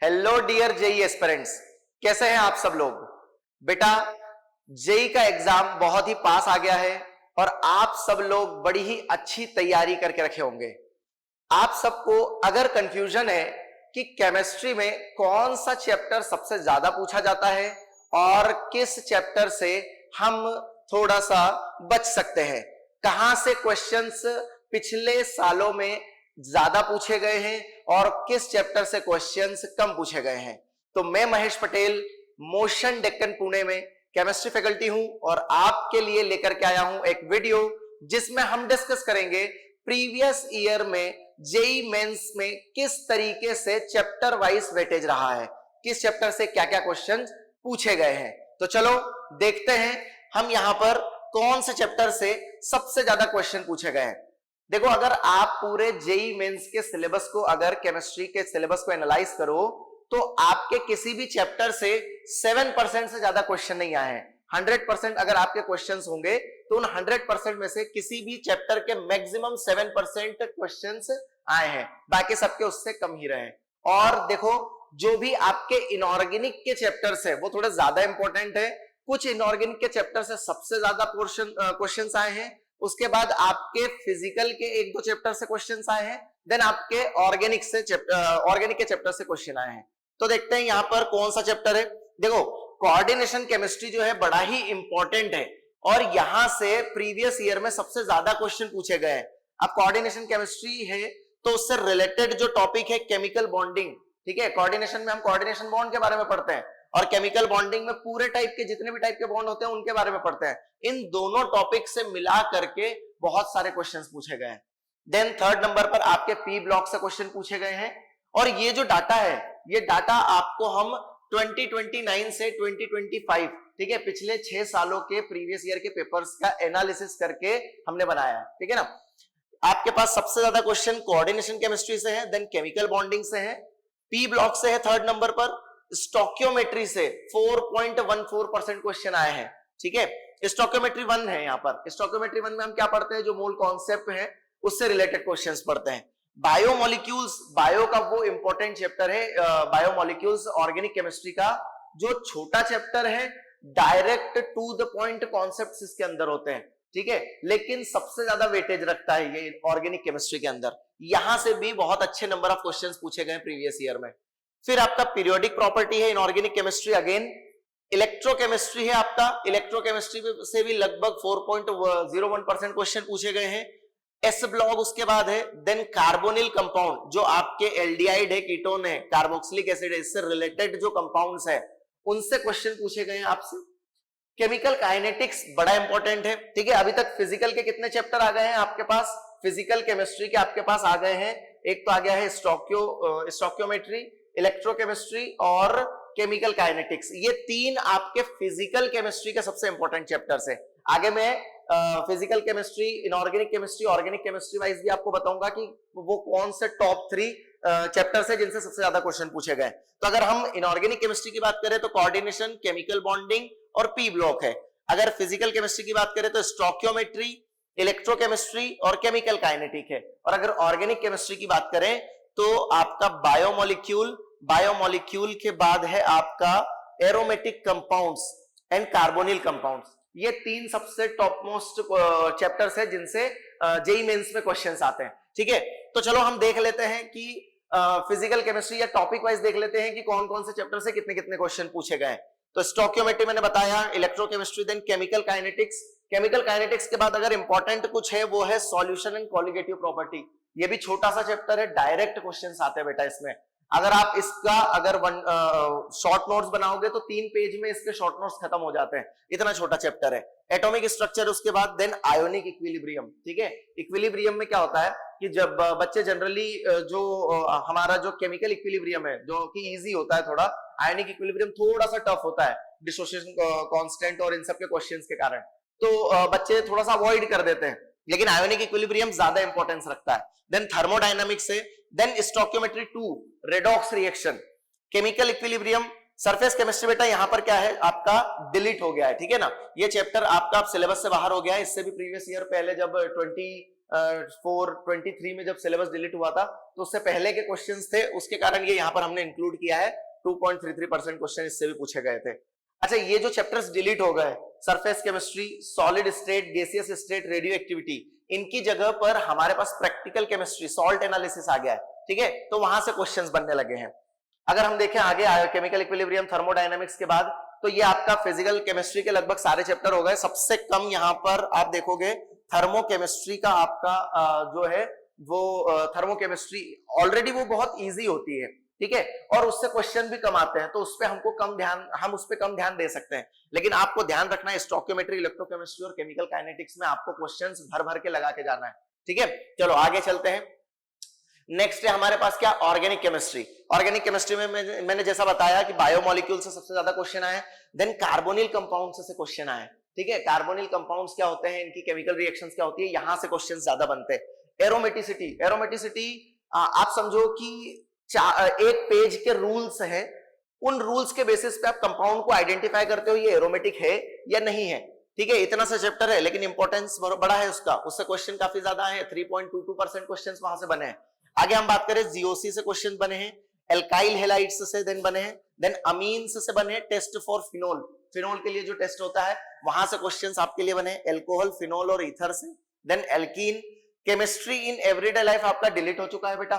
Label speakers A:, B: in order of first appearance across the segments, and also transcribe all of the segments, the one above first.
A: Hello dear JEE aspirants, कैसे हैं आप सब लोग। बेटा, जेई का एग्जाम बहुत ही पास आ गया है और आप सब लोग बड़ी ही अच्छी तैयारी करके रखे होंगे। आप सबको अगर कंफ्यूजन है कि केमिस्ट्री में कौन सा चैप्टर सबसे ज्यादा पूछा जाता है और किस चैप्टर से हम थोड़ा सा बच सकते हैं, कहां से क्वेश्चंस पिछले सालों में ज्यादा पूछे गए हैं और किस चैप्टर से क्वेश्चंस कम पूछे गए हैं, तो मैं महेश पटेल मोशन डेक्कन पुणे में केमिस्ट्री फैकल्टी हूं और आपके लिए लेकर के आया हूं एक वीडियो जिसमें हम डिस्कस करेंगे प्रीवियस ईयर में जेई मेंस में किस तरीके से चैप्टर वाइज वेटेज रहा है, किस चैप्टर से क्या क्या क्वेश्चन पूछे गए हैं। तो चलो देखते हैं हम यहां पर कौन से चैप्टर से सबसे ज्यादा क्वेश्चन पूछे गए हैं। देखो, अगर आप पूरे जेई मेंस के सिलेबस को, अगर केमिस्ट्री के सिलेबस को एनालाइज करो तो आपके किसी भी चैप्टर से 7% से ज्यादा क्वेश्चन नहीं आए हैं। 100% अगर आपके क्वेश्चंस होंगे तो उन 100% में से किसी भी चैप्टर के मैक्सिमम 7% क्वेश्चंस आए हैं, बाकी सबके उससे कम ही रहे। और देखो, जो भी आपके इनऑर्गेनिक के चैप्टर्स है वो थोड़े ज्यादा इंपॉर्टेंट है। कुछ इनऑर्गेनिक के चैप्टर से सबसे ज्यादा क्वेश्चंस आए हैं, उसके बाद आपके फिजिकल के एक दो चैप्टर से क्वेश्चंस आए हैं, देन आपके ऑर्गेनिक के चैप्टर से क्वेश्चन आए हैं। तो देखते हैं यहां पर कौन सा चैप्टर है। देखो, कोऑर्डिनेशन केमिस्ट्री जो है बड़ा ही इंपॉर्टेंट है और यहां से प्रीवियस ईयर में सबसे ज्यादा क्वेश्चन पूछे गए हैं। अब कोऑर्डिनेशन केमिस्ट्री है तो उससे रिलेटेड जो टॉपिक है केमिकल बॉन्डिंग, ठीक है। कोऑर्डिनेशन में हम कोऑर्डिनेशन बॉन्ड के बारे में पढ़ते हैं और केमिकल बॉन्डिंग में पूरे टाइप के जितने भी टाइप के बॉन्ड होते हैं उनके बारे में पढ़ते हैं। इन दोनों टॉपिक से मिला करके बहुत सारे क्वेश्चंस पूछे गए हैं। देन थर्ड नंबर पर आपके पी ब्लॉक से क्वेश्चन पूछे गए हैं और ये जो डाटा है, ये डाटा आपको हम 2029 से 2025, ठीक है, पिछले 6 सालों के प्रीवियस ईयर के पेपर्स का एनालिसिस करके हमने बनाया है, ठीक है ना। आपके पास सबसे ज्यादा क्वेश्चन कोऑर्डिनेशन केमिस्ट्री से है, देन केमिकल बॉन्डिंग से है, पी ब्लॉक से है थर्ड नंबर पर, स्टोकियोमेट्री से 4.14% क्वेश्चन आए हैं, ठीक है। स्टोकियोमेट्री 1 है यहाँ पर। स्टोकियोमेट्री 1 में हम क्या पढ़ते हैं, जो मूल कॉन्सेप्ट है उससे रिलेटेड क्वेश्चंस पढ़ते हैं। बायोमोलिक्यूल्स, बायो का वो इंपॉर्टेंट चैप्टर है, बायोमोलिक्यूल्स ऑर्गेनिक केमिस्ट्री का जो छोटा चैप्टर है, direct to the point concepts इसके अंदर होते हैं, ठीक है, लेकिन सबसे ज्यादा वेटेज रखता है ये ऑर्गेनिक केमिस्ट्री के अंदर। यहां से भी बहुत अच्छे नंबर ऑफ क्वेश्चंस पूछे गए प्रीवियस ईयर में। फिर आपका पीरियोडिक प्रॉपर्टी है इनऑर्गेनिक केमिस्ट्री, अगेन इलेक्ट्रोकेमिस्ट्री है आपका, इलेक्ट्रोकेमिस्ट्री से भी लगभग 4.01% क्वेश्चन पूछे गए हैं। एस ब्लॉक उसके बाद है, देन कार्बोनिल कंपाउंड जो आपके एल्डिहाइड है, कीटोन है, कार्बोक्सिलिक एसिड है, इससे रिलेटेड जो कंपाउंड्स है उनसे क्वेश्चन पूछे गए हैं आपसे। केमिकल काइनेटिक्स बड़ा इंपॉर्टेंट है, ठीक है। अभी तक फिजिकल के कितने चैप्टर आ गए हैं आपके पास, फिजिकल केमिस्ट्री के आपके पास आ गए हैं, एक तो आ गया है स्टोकियोमेट्री, इलेक्ट्रोकेमिस्ट्री और केमिकल काइनेटिक्स। ये 3 आपके फिजिकल केमिस्ट्री के सबसे इंपॉर्टेंट चैप्टर्स है। आगे मैं physical chemistry, inorganic chemistry, organic chemistry wise भी आपको बताऊंगा कि वो कौन से टॉप 3 चैप्टर्स है जिनसे सबसे ज्यादा क्वेश्चन पूछे गए। तो अगर हम इनऑर्गेनिक केमिस्ट्री की बात करें तो कोऑर्डिनेशन, केमिकल बॉन्डिंग और पी ब्लॉक है। अगर फिजिकल केमिस्ट्री की बात करें तो स्टोकियोमेट्री, इलेक्ट्रोकेमिस्ट्री और केमिकल काइनेटिक है। और अगर ऑर्गेनिक केमिस्ट्री की बात करें तो आपका बायोमोलिक्यूल, बायोमोलिक्यूल के बाद है आपका aromatic compounds and carbonyl compounds. ये 3 सबसे टॉप मोस्ट चैप्टर्स है जिनसे जेई मेंस में क्वेश्चंस आते हैं, ठीक है। तो चलो हम देख लेते हैं कि फिजिकल केमिस्ट्री या टॉपिक वाइज देख लेते हैं कि कौन कौन से चैप्टर से कितने कितने क्वेश्चन पूछे गए। तो स्टोकियोमेट्री मैंने बताया, electrochemistry, then chemical kinetics. Chemical kinetics के बाद अगर इंपॉर्टेंट कुछ है वो है सॉल्यूशन एंड कॉलिगेटिव प्रॉपर्टी। ये भी छोटा सा चैप्टर है, डायरेक्ट क्वेश्चंस आते हैं बेटा इसमें। अगर आप इसका शॉर्ट नोट्स बनाओगे तो 3 पेज में इसके शॉर्ट नोट्स खत्म हो जाते हैं, इतना छोटा चैप्टर है। एटॉमिक स्ट्रक्चर उसके बाद, देन आयोनिक इक्विलिब्रियम, ठीक है। इक्विलिब्रियम में क्या होता है कि जब बच्चे जनरली जो हमारा जो केमिकल इक्विलिब्रियम है जो कि इजी होता है थोड़ा, आयोनिक इक्विलिब्रियम थोड़ा सा टफ होता है डिसोसिएशन कांस्टेंट और इन सब के क्वेश्चंस के कारण, तो बच्चे थोड़ा सा अवॉइड कर देते हैं, लेकिन आयोनिक इक्विलिब्रियम ज्यादा इंपॉर्टेंस रखता है। देन थर्मोडायनामिक्स है, then stoichiometry 2, redox reaction, chemical equilibrium, surface chemistry. बेटा यहां पर क्या है आपका डिलीट हो गया है, ठीक है ना, ये चैप्टर आपका सिलेबस से बाहर हो गया है। इससे भी प्रीवियस ईयर पहले जब 423 में जब सिलेबस डिलीट हुआ था तो उससे पहले के क्वेश्चंस थे, उसके कारण ये यहाँ पर हमने इंक्लूड किया है। 2.33% क्वेश्चन इससे भी पूछे गए थे। अच्छा, ये जो चैप्टर्स डिलीट हो गए, surface chemistry, solid state, gaseous state, radio activity, इनकी जगह पर हमारे पास प्रैक्टिकल केमिस्ट्री, सॉल्ट एनालिसिस आ गया है। ठीक है, तो वहां से क्वेश्चंस बनने लगे हैं। अगर हम देखें आगे केमिकल इक्विलिब्रियम, थर्मोडायनामिक्स के बाद तो ये आपका फिजिकल केमिस्ट्री के लगभग सारे चैप्टर हो गए। सबसे कम यहाँ पर आप देखोगे थर्मोकेमिस्ट्री का आपका जो है वो थर्मोकेमिस्ट्री ऑलरेडी वो बहुत इजी होती है, ठीक है, और उससे क्वेश्चन भी कम आते हैं, तो उस पे हमको कम ध्यान, हम उस पे कम ध्यान दे सकते हैं। लेकिन आपको ध्यान रखना है स्टोइकियोमेट्री, इलेक्ट्रोकेमिस्ट्री और केमिकल काइनेटिक्स में आपको क्वेश्चंस भर भर के लगा के जाना है। ठीक है, चलो आगे चलते हैं। नेक्स्ट है हमारे पास क्या, ऑर्गेनिक केमिस्ट्री। ऑर्गेनिक केमिस्ट्री में मैंने जैसा बताया कि बायोमोलिक्यूल से सबसे ज्यादा क्वेश्चन आए, देन कार्बोनिल कंपाउंड से क्वेश्चन आए। ठीक है, कार्बोनिल कंपाउंड्स क्या होते हैं, इनकी केमिकल रिएक्शंस क्या होती है, यहां से क्वेश्चन ज्यादा बनते हैं। एरोमेटिसिटी, एरोमेटिसिटी आप समझो कि एक पेज के रूल्स हैं, उन रूल्स के बेसिस पे आप कंपाउंड को आइडेंटिफाई करते हो ये एरोमेटिक है या नहीं है। ठीक है, इतना सा चैप्टर है लेकिन इंपॉर्टेंस बड़ा है उसका, उससे क्वेश्चन काफी ज्यादा है। 3.22% क्वेश्चंस वहां से बने हैं। आगे हम बात करें, जीओसी से क्वेश्चन बने हैं, एल्काइल हैलाइड्स से देन बने हैं, देन अमीन्स से बने हैं, टेस्ट फॉर फिनोल, फिनोल के लिए जो टेस्ट होता है वहां से क्वेश्चंस आपके लिए बने हैं, एल्कोहल, फिनोल और ईथर से, then alkene. Chemistry in everyday life आपका डिलीट हो चुका है बेटा।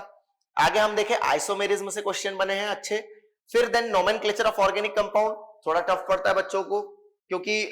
A: आगे हम देखें, आइसोमेरिज्म से क्वेश्चन बने हैं अच्छे। फिर then nomenclature of organic compound, थोड़ा टफ पड़ता है बच्चों को क्योंकि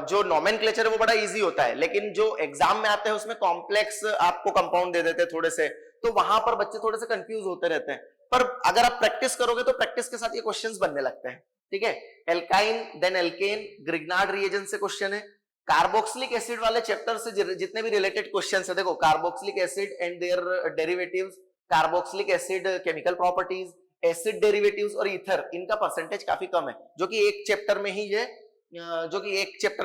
A: जो नोमेनक्लेचर है वो बड़ा इजी होता है, लेकिन जो एग्जाम में आते हैं उसमें कॉम्प्लेक्स आपको कंपाउंड दे देते हैं थोड़े से, तो वहां पर बच्चे थोड़े से कंफ्यूज होते रहते हैं। पर अगर आप प्रैक्टिस करोगे तो प्रैक्टिस के साथ ये क्वेश्चंस बनने लगते हैं। ठीक है, alkyne, then alkane, Grignard reagent से क्वेश्चन है। कार्बोक्सिलिक एसिड वाले चैप्टर से जितने भी रिलेटेड क्वेश्चंस है, देखो carboxylic acid and their derivatives, carboxylic acid chemical properties, acid derivatives और ईथर, इनका परसेंटेज काफी कम है, जो कि एक चैप्टर में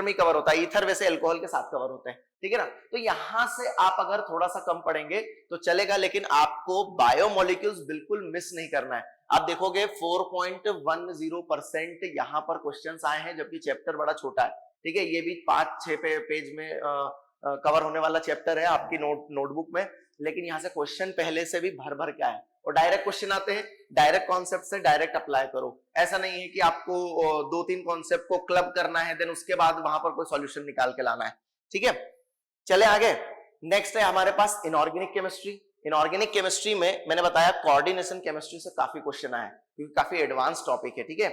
A: ही कवर होता है। ईथर वैसे अल्कोहल के साथ कवर होते हैं। ठीक है ना, तो यहां से आप अगर थोड़ा सा कम पढ़ेंगे तो चलेगा, लेकिन आपको बायोमोलिक्यूल्स बिल्कुल मिस नहीं करना है। आप देखोगे 4.10% यहां पर क्वेश्चंस आए हैं, जबकि चैप्टर बड़ा छोटा है। ठीक है, ये भी 5-6 पेज में कवर होने वाला चैप्टर है आपकी नोटबुक में, लेकिन यहाँ से क्वेश्चन पहले से भी भर भर के आए और डायरेक्ट क्वेश्चन आते हैं, डायरेक्ट कॉन्सेप्ट से डायरेक्ट अप्लाई करो। ऐसा नहीं है कि आपको 2-3 कॉन्सेप्ट को क्लब करना है देन उसके बाद वहां पर कोई सॉल्यूशन निकाल के लाना है। ठीक है, चले आगे। नेक्स्ट है हमारे पास इनऑर्गेनिक केमिस्ट्री। इनऑर्गेनिक केमिस्ट्री में मैंने बताया कोऑर्डिनेशन केमिस्ट्री से काफी क्वेश्चन आए क्योंकि काफी एडवांस टॉपिक है। ठीक है,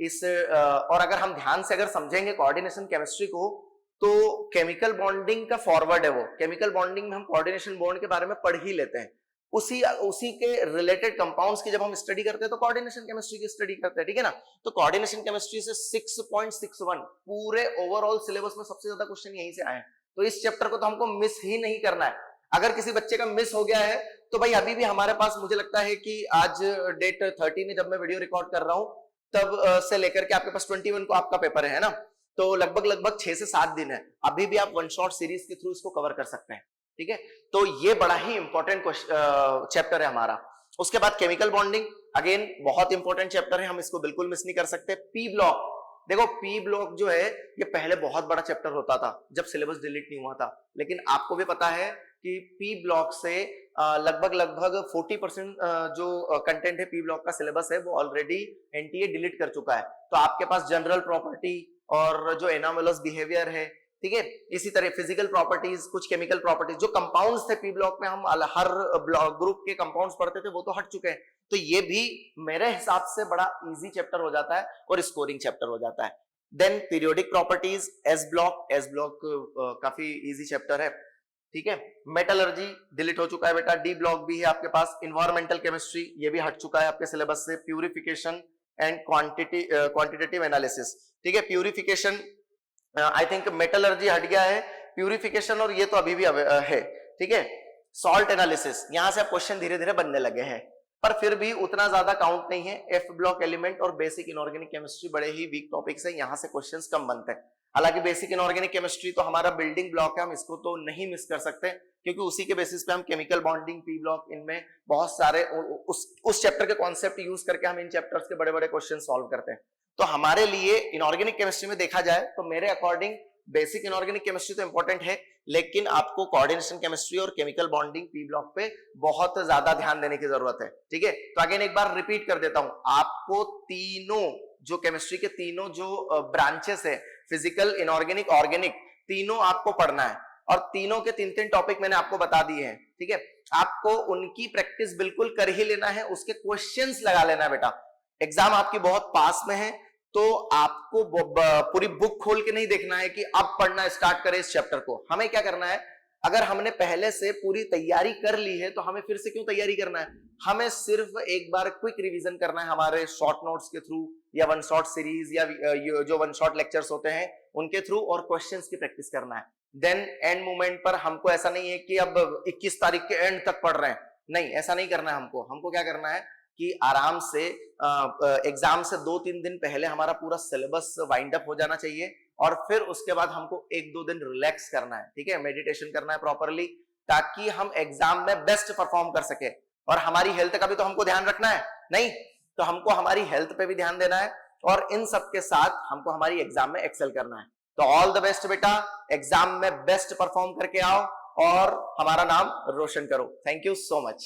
A: इस और अगर हम ध्यान से अगर समझेंगे कोऑर्डिनेशन केमिस्ट्री को, तो केमिकल बॉन्डिंग का फॉरवर्ड है वो। केमिकल बॉन्डिंग में हम कोऑर्डिनेशन बॉन्ड के बारे में पढ़ ही लेते हैं, उसी के रिलेटेड कंपाउंड्स की जब हम स्टडी करते हैं तो कोऑर्डिनेशन केमिस्ट्री की स्टडी करते हैं। ठीक है ना, तो कोऑर्डिनेशन केमिस्ट्री से 6.61 पूरे ओवरऑल सिलेबस में सबसे ज्यादा क्वेश्चन यहीं से आए हैं। तो इस चैप्टर को तो हमको मिस ही नहीं करना है। अगर किसी बच्चे का मिस हो गया है तो भाई अभी भी हमारे पास, मुझे लगता है कि आज डेट 13 है जब मैं वीडियो रिकॉर्ड कर रहा हूं, तब से लेकर के आपके पास 21 को आपका पेपर है ना, तो लगभग 6 से 7 दिन है। अभी भी आप वन शॉट सीरीज के थ्रू इसको कवर कर सकते हैं। ठीक है, तो ये बड़ा ही इंपॉर्टेंट चैप्टर है हमारा। उसके बाद केमिकल बॉन्डिंग, अगेन बहुत इंपॉर्टेंट चैप्टर है, हम इसको बिल्कुल मिस नहीं कर सकते। पी ब्लॉक, देखो पी ब्लॉक जो है ये पहले बहुत बड़ा चैप्टर होता था जब सिलेबस डिलीट नहीं हुआ था, लेकिन आपको भी पता है कि पी ब्लॉक से लगभग 40% जो कंटेंट है पी ब्लॉक का सिलेबस है वो ऑलरेडी एनटीए डिलीट कर चुका है। तो आपके पास जनरल प्रॉपर्टी और जो एनोमलस बिहेवियर है, ठीक है, इसी तरह फिजिकल प्रॉपर्टीज, कुछ केमिकल प्रॉपर्टीज, जो कंपाउंड्स थे पी ब्लॉक में हम हर ग्रुप के कंपाउंड्स पढ़ते थे वो तो हट चुके हैं। तो ये भी मेरे हिसाब से बड़ा इजी चैप्टर हो जाता है और स्कोरिंग चैप्टर हो जाता है। Then periodic properties, S block काफी इजी चैप्टर है। ठीक है, मेटलर्जी डिलीट हो चुका है बेटा, डी ब्लॉक भी है आपके पास। इन्वायरमेंटल केमिस्ट्री ये भी हट चुका है आपके सिलेबस से। प्यूरिफिकेशन एंड क्वांटिटेटिव एनालिसिस, ठीक है, प्यूरिफिकेशन आई थिंक मेटलर्जी हट गया है, प्यूरिफिकेशन और ये तो अभी भी है। ठीक है, सॉल्ट एनालिसिस, यहां से अब क्वेश्चन धीरे धीरे बनने लगे हैं, पर फिर भी उतना ज्यादा काउंट नहीं है। एफ ब्लॉक एलिमेंट और बेसिक इनऑर्गेनिक केमिस्ट्री बड़े ही वीक टॉपिक्स है, यहां से क्वेश्चंस कम बनते हैं। हालांकि बेसिक इनऑर्गेनिक केमिस्ट्री तो हमारा बिल्डिंग ब्लॉक है, हम इसको तो नहीं मिस कर सकते क्योंकि उसी के बेसिस पे हम केमिकल बॉन्डिंग, पी ब्लॉक, इनमें बहुत सारे उस चैप्टर के कॉन्सेप्ट यूज करके हम इन चैप्टर्स के बड़े बड़े क्वेश्चन सॉल्व करते हैं। तो हमारे लिए इनऑर्गेनिक केमिस्ट्री में देखा जाए तो मेरे अकॉर्डिंग बेसिक इनऑर्गेनिक केमिस्ट्री तो इंपॉर्टेंट है, लेकिन आपको कोऑर्डिनेशन केमिस्ट्री और केमिकल बॉन्डिंग पी ब्लॉक पे बहुत ज्यादा ध्यान देने की जरूरत है। ठीक है, तो अगेन एक बार रिपीट कर देता हूं, आपको तीनों जो केमिस्ट्री के तीनों जो ब्रांचेस है, फिजिकल, इनऑर्गेनिक, ऑर्गेनिक, तीनों आपको पढ़ना है और तीनों के तीन तीन टॉपिक मैंने आपको बता दिए हैं। ठीक है, आपको उनकी प्रैक्टिस बिल्कुल कर ही लेना है, उसके क्वेश्चंस लगा लेना है बेटा। एग्जाम आपकी बहुत पास में है, तो आपको पूरी बुक खोल के नहीं देखना है कि अब पढ़ना स्टार्ट करें इस चैप्टर को। हमें क्या करना है, अगर हमने पहले से पूरी तैयारी कर ली है तो हमें फिर से क्यों तैयारी करना है, हमें सिर्फ एक बार क्विक रिवीजन करना है हमारे शॉर्ट नोट्स के थ्रू या वन शॉट सीरीज या जो वन शॉट लेक्चर्स होते हैं उनके थ्रू, और क्वेश्चंस की प्रैक्टिस करना है। देन एंड मोमेंट पर हमको ऐसा नहीं है कि अब 21 तारीख के एंड तक पढ़ रहे हैं, नहीं, ऐसा नहीं करना है। हमको क्या करना है कि आराम से एग्जाम से 2-3 दिन पहले हमारा पूरा सिलेबस वाइंड अप हो जाना चाहिए, और फिर उसके बाद हमको 1-2 दिन रिलैक्स करना है। ठीक है, मेडिटेशन करना है प्रॉपरली, ताकि हम एग्जाम में बेस्ट परफॉर्म कर सके। और हमारी हेल्थ का भी तो हमको ध्यान रखना है, नहीं तो हमको हमारी हेल्थ पे भी ध्यान देना है, और इन सब के साथ हमको हमारी एग्जाम में एक्सेल करना है। तो ऑल द बेस्ट बेटा, एग्जाम में बेस्ट परफॉर्म करके आओ और हमारा नाम रोशन करो। Thank you so much.